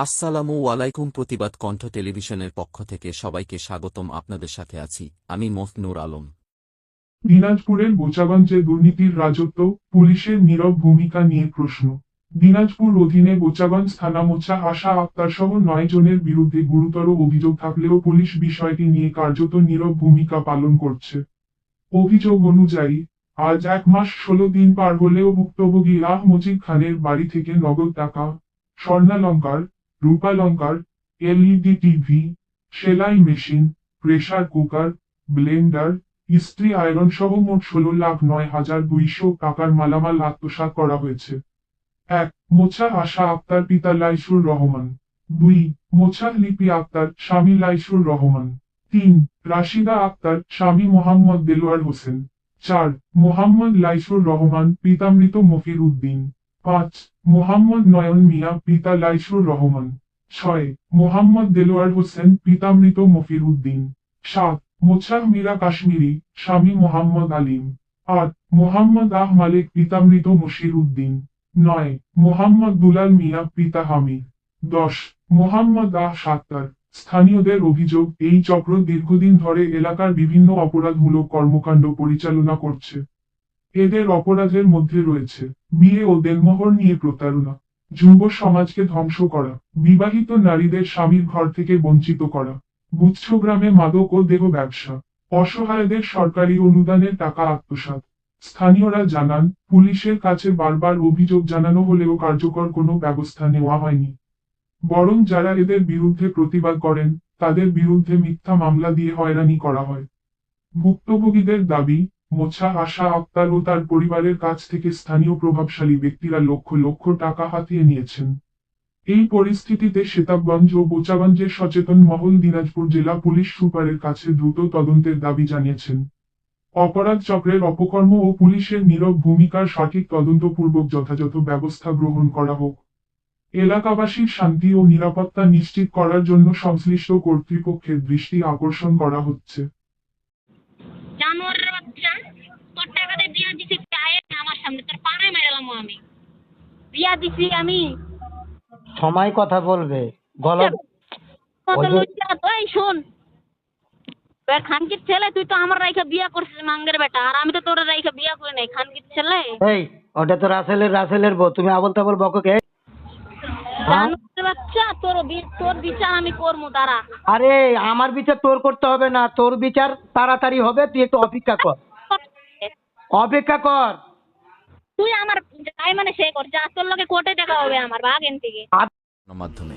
আসসালামু আলাইকুম। প্রতিবাদ কণ্ঠ টেলিভিশনের পক্ষ থেকে সবাইকে স্বাগতম। আপনাদের সাথে আছি আমি মফনুর আলম। দিনাজপুরের বোচাগঞ্জে দুর্নীতির রাজত্ব, পুলিশের নীরব ভূমিকা নিয়ে প্রশ্ন। দিনাজপুর অধীনে বোচাগঞ্জ থানা মোছা আশা আক্তার সহ 9 জনের বিরুদ্ধে গুরুতর অভিযোগ থাকলেও পুলিশ বিষয়টি নিয়ে কার্যত নীরব ভূমিকা পালন করছে। অভিযোগ অনুযায়ী, আজ 1 মাস 16 দিন পার হলেও ভুক্তভোগী আহ মজিদ খানের বাড়ি থেকে নগদ টাকা, স্বর্ণালংকার, রূপালংকার, এলইডি টিভি, সেলাই মেশিন, প্রেসার কুকার, ব্লেন্ডার, ইস্ত্রি আয়রন সহ মোট 16,09,200 টাকার মালামাল আত্মসাৎ করা হয়েছে। 1. মোছা আশা আক্তার পিতা লাইসুর রহমান। 2. মোছা লিপি আক্তার স্বামী লাইসুর রহমান। 3. রাশিদা আক্তার স্বামী মোহাম্মদ দেলোয়ার হোসেন। 4. মোহাম্মদ লাইসুর রহমান পিতামৃত মফির উদ্দিন। 5. মোহাম্মদ নয়ন মিয়া পিতা লাইসুর রহমান। 6. মোহাম্মদ দেলোয়ার হোসেন পিতামৃত মফির উদ্দিন। 7. মোছা মীরা কাশ্মীরি স্বামী মোহাম্মদ আলিম। 8. মোহাম্মদ আহ মালিক পিতামৃত মশির উদ্দিন। 9. মোহাম্মদ দুলাল মিয়া পিতা হামিদ। 10. মোহাম্মদ আহ সাত্তার। স্থানীয়দের অভিযোগ, এই চক্র দীর্ঘদিন ধরে এলাকার বিভিন্ন অপরাধমূলক কর্মকাণ্ড পরিচালনা করছে। এদের অপরাধের মধ্যে রয়েছে বিয়ে ও দেনমোহর নিয়ে প্রতারণা, যুব সমাজকে ধ্বংস করা, বিবাহিত নারীদের স্বামীর ঘর থেকে বঞ্চিত করা, গুচ্ছগ্রামে মাদক ও দেহ ব্যবসা, অসহায়দের সরকারি অনুদানের টাকা আত্মসাৎ। স্থানীয়রা জানান, পুলিশের কাছে বারবার অভিযোগ জানানো হলেও কার্যকর কোনো ব্যবস্থা নেওয়া হয়নি। বরং যারা এদের বিরুদ্ধে প্রতিবাদ করেন, তাদের বিরুদ্ধে মিথ্যা মামলা দিয়ে হয়রানি করা হয়। ভুক্তভোগীদের দাবি, মোছা আশা আক্তার ও তার পরিবারের কাছ থেকে স্থানীয় প্রভাবশালী ব্যক্তিরা লক্ষ লক্ষ টাকা হাতিয়ে নিয়েছেন। এই পরিস্থিতিতে সেতাবগঞ্জ ও বোচাগঞ্জের সচেতন মহল দিনাজপুর জেলা পুলিশ সুপারের কাছে দ্রুত তদন্তের দাবি জানিয়েছেন। অপরাধ চক্রের অপকর্ম ও পুলিশের নীরব ভূমিকার সঠিক তদন্তপূর্বক যথাযথ ব্যবস্থা গ্রহণ করা হোক। এলাকাবাসীর শান্তি ও নিরাপত্তা নিশ্চিত করার জন্য সংশ্লিষ্ট কর্তৃপক্ষের দৃষ্টি আকর্ষণ করা হচ্ছে। জানোয়ারের বাচ্চা, তোর টাকা দিয়ে বিয়া দিছি, আয় আমার সামনে তোর পায়ে মেরালাম। আমি বিয়া দিছি, আমি সময় কথা বলবে গলা কত ওই যে- লজ্জা। তুই শোন, তুই খানকির ছেলে, তুই তো আমার রাইখা বিয়া করছিস মাঙ্গের বেটা, আর আমি তো তোর রাইখা বিয়া করি নাই। খানকির ছেলে, এই ওটা তো রাসেলের বউ, তুমি আবল তাবল বককে। হ্যাঁ? জানোয়ারের বাচ্চা, তোর বিচার আমি করবো, দাঁড়া। আরে আমার বিচার তোর করতে হবে না, তোর বিচার তাড়াতাড়ি হবে, তুই একটু অপেক্ষা কর। অপেক্ষা কর। তুই আমার যাই মানে সে কর, যা তোর লগে কোর্টে দেখা হবে আমার, ভাগ এন থেকে। মাধ্যমে